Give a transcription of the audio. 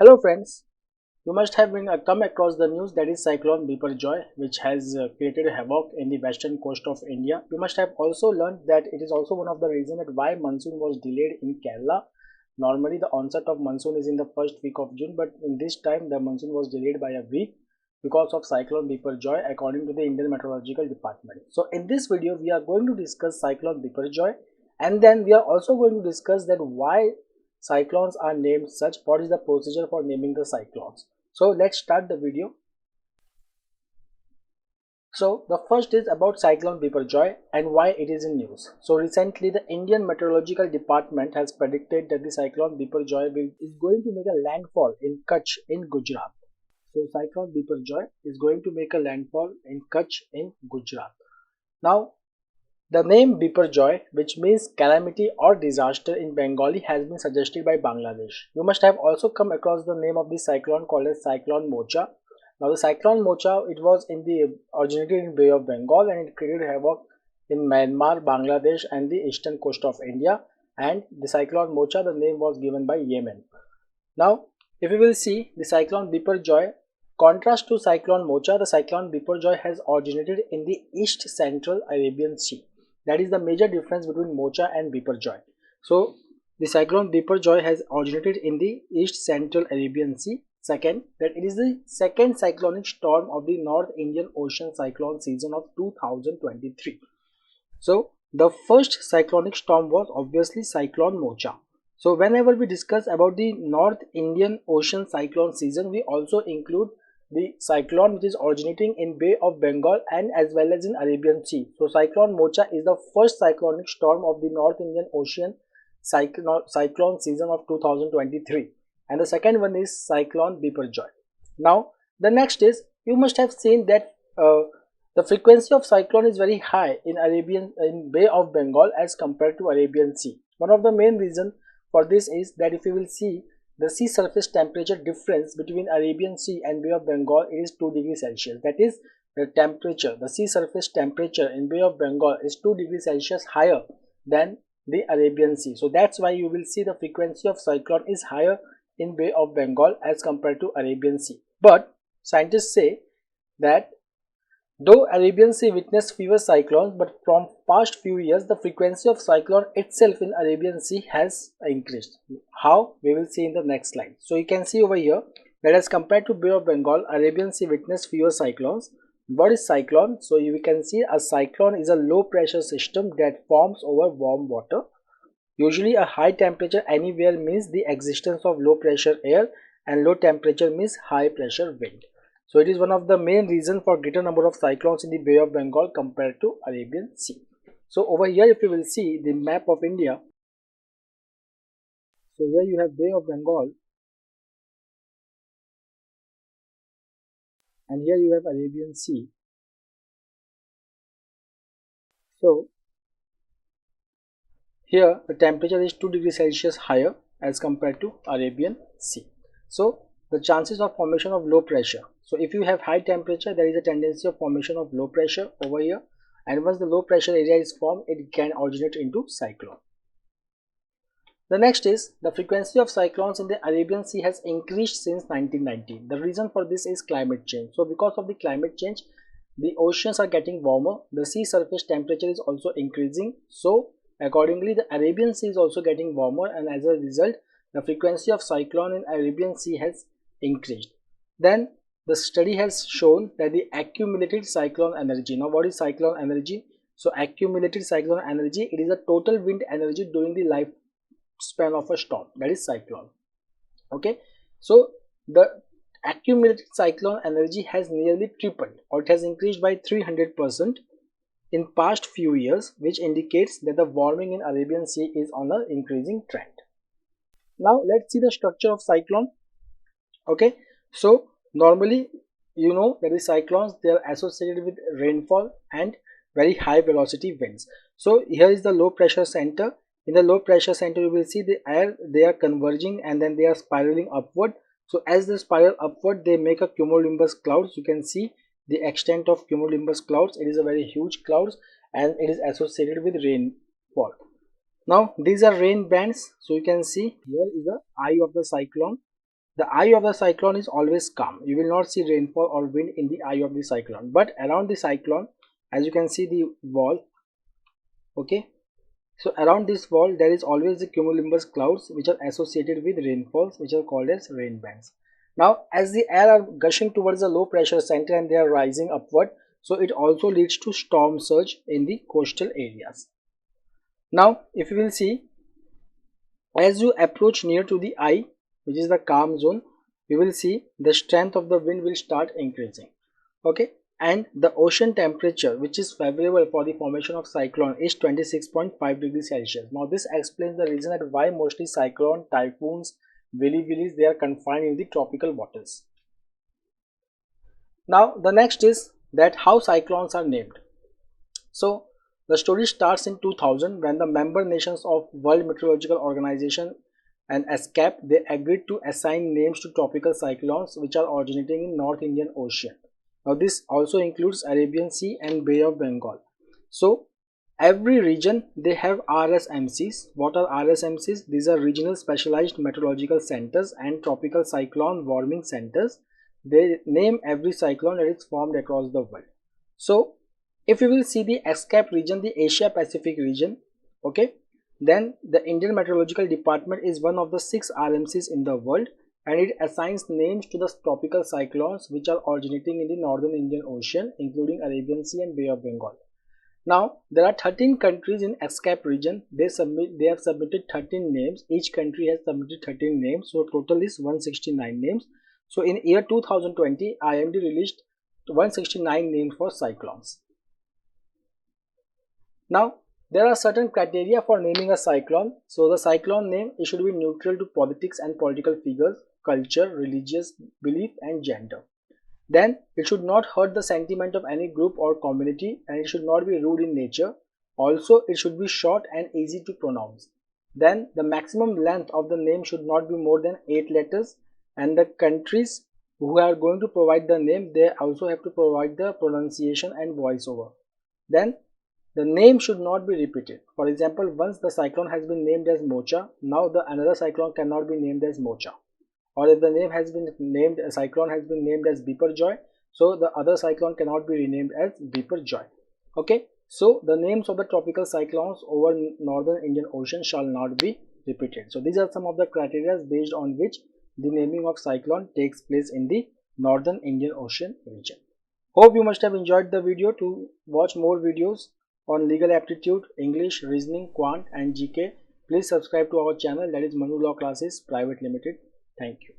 Hello friends, you must have come across the news that is Cyclone Biparjoy, which has created havoc in the western coast of India. You must have also learned that it is also one of the reasons that why monsoon was delayed in Kerala. Normally the onset of monsoon is in the first week of June, but in this time the monsoon was delayed by a week because of Cyclone Biparjoy according to the Indian Meteorological Department. So in this video we are going to discuss Cyclone Biparjoy, and then we are also going to discuss that why cyclones are named such, what is the procedure for naming the cyclones. So let's start the video. So the first is about Cyclone Biparjoy and why it is in news. So recently the Indian Meteorological Department has predicted that the Cyclone Biparjoy is going to make a landfall in Kutch in Gujarat. So Cyclone Biparjoy is going to make a landfall in Kutch in Gujarat. Now the name Biparjoy, which means calamity or disaster in Bengali, has been suggested by Bangladesh. You must have also come across the name of the cyclone called as Cyclone Mocha. Now the Cyclone Mocha, it was originated in Bay of Bengal and it created havoc in Myanmar, Bangladesh and the eastern coast of India. And the Cyclone Mocha, the name was given by Yemen. Now if you will see the Cyclone Biparjoy, contrast to Cyclone Mocha, the Cyclone Biparjoy has originated in the east central Arabian Sea. That is the major difference between Mocha and Biparjoy. So the Cyclone Biparjoy has originated in the east central Arabian Sea. Second, that it is the second cyclonic storm of the North Indian Ocean cyclone season of 2023. So the first cyclonic storm was obviously Cyclone Mocha. So whenever we discuss about the North Indian Ocean cyclone season, we also include the cyclone which is originating in Bay of Bengal and as well as in Arabian Sea. So Cyclone Mocha is the first cyclonic storm of the North Indian Ocean cyclone season of 2023, and the second one is Cyclone Biparjoy. Now the next is, you must have seen that the frequency of cyclone is very high in Bay of Bengal as compared to Arabian Sea. One of the main reasons for this is that if you will see the sea surface temperature difference between Arabian Sea and Bay of Bengal, it is 2 degrees Celsius. That is, the sea surface temperature in Bay of Bengal is 2 degrees Celsius higher than the Arabian Sea. So that's why you will see the frequency of cyclone is higher in Bay of Bengal as compared to Arabian Sea. But scientists say that though Arabian Sea witnessed fewer cyclones, but from past few years the frequency of cyclone itself in Arabian Sea has increased. How? We will see in the next slide. So you can see over here that as compared to Bay of Bengal, Arabian Sea witnessed fewer cyclones. What is cyclone? So you can see a cyclone is a low pressure system that forms over warm water. Usually a high temperature anywhere means the existence of low pressure air, and low temperature means high pressure wind. So it is one of the main reasons for greater number of cyclones in the Bay of Bengal compared to Arabian Sea. So over here if you will see the map of India, so here you have Bay of Bengal and here you have Arabian Sea. So here the temperature is 2 degrees Celsius higher as compared to Arabian Sea. So the chances of formation of low pressure. So if you have high temperature, there is a tendency of formation of low pressure over here, and once the low pressure area is formed, it can originate into cyclone. The next is the frequency of cyclones in the Arabian Sea has increased since 1990. The reason for this is climate change. So because of the climate change, the oceans are getting warmer, the sea surface temperature is also increasing, so accordingly the Arabian Sea is also getting warmer, and as a result the frequency of cyclone in Arabian Sea has increased. Then the study has shown that the accumulated cyclone energy. Now what is cyclone energy? So accumulated cyclone energy, it is a total wind energy during the lifespan of a storm, that is cyclone. Okay, so the accumulated cyclone energy has nearly tripled, or it has increased by 300% in past few years, which indicates that the warming in Arabian Sea is on an increasing trend. Now let's see the structure of cyclone. Okay, so normally you know that the cyclones, they are associated with rainfall and very high velocity winds. So here is the low pressure center. In the low pressure center you will see the air, they are converging and then they are spiraling upward. So as they spiral upward, they make a cumulonimbus clouds. You can see the extent of cumulonimbus clouds. It is a very huge clouds and it is associated with rainfall. Now these are rain bands. So you can see here is the eye of the cyclone. the eye of the cyclone is always calm. You will not see rainfall or wind in the eye of the cyclone, but around the cyclone, as you can see the wall, okay, so around this wall there is always the cumulonimbus clouds which are associated with rainfalls, which are called as rain bands. Now as the air are gushing towards the low pressure center and they are rising upward, so it also leads to storm surge in the coastal areas. Now if you will see, as you approach near to the eye, which is the calm zone, you will see the strength of the wind will start increasing, okay, and the ocean temperature, which is favorable for the formation of cyclone, is 26.5 degrees Celsius. Now this explains the reason that why mostly cyclone, typhoons, willies, they are confined in the tropical waters. Now the next is that how cyclones are named. So the story starts in 2000 when the member nations of World Meteorological Organization and ASCAP, they agreed to assign names to tropical cyclones which are originating in North Indian Ocean. Now this also includes Arabian Sea and Bay of Bengal. So every region they have RSMCs. What are RSMCs? These are regional specialized meteorological centers and tropical cyclone warming centers. They name every cyclone that is formed across the world. So if you will see the ASCAP region, the Asia Pacific region, okay, then the Indian Meteorological Department is one of the 6 RMCs in the world, and it assigns names to the tropical cyclones which are originating in the northern Indian Ocean, including Arabian Sea and Bay of Bengal. Now there are 13 countries in ASCAP region. They have submitted 13 names. Each country has submitted 13 names, so total is 169 names. So in year 2020, IMD released 169 names for cyclones. Now there are certain criteria for naming a cyclone. So the cyclone name, it should be neutral to politics and political figures, culture, religious belief and gender. Then it should not hurt the sentiment of any group or community, and it should not be rude in nature. Also it should be short and easy to pronounce. Then the maximum length of the name should not be more than 8 letters, and the countries who are going to provide the name, they also have to provide the pronunciation and voiceover. Then the name should not be repeated. For example, once the cyclone has been named as Mocha, now the another cyclone cannot be named as Mocha. Or if the name has been named, a cyclone has been named as Biparjoy, so the other cyclone cannot be renamed as Biparjoy. Okay, so the names of the tropical cyclones over northern Indian Ocean shall not be repeated. So these are some of the criteria based on which the naming of cyclone takes place in the northern Indian Ocean region. Hope you must have enjoyed the video. To watch more videos on legal aptitude, English, reasoning, quant and GK, please subscribe to our channel, that is Manu Law Classes Pvt Limited. Thank you.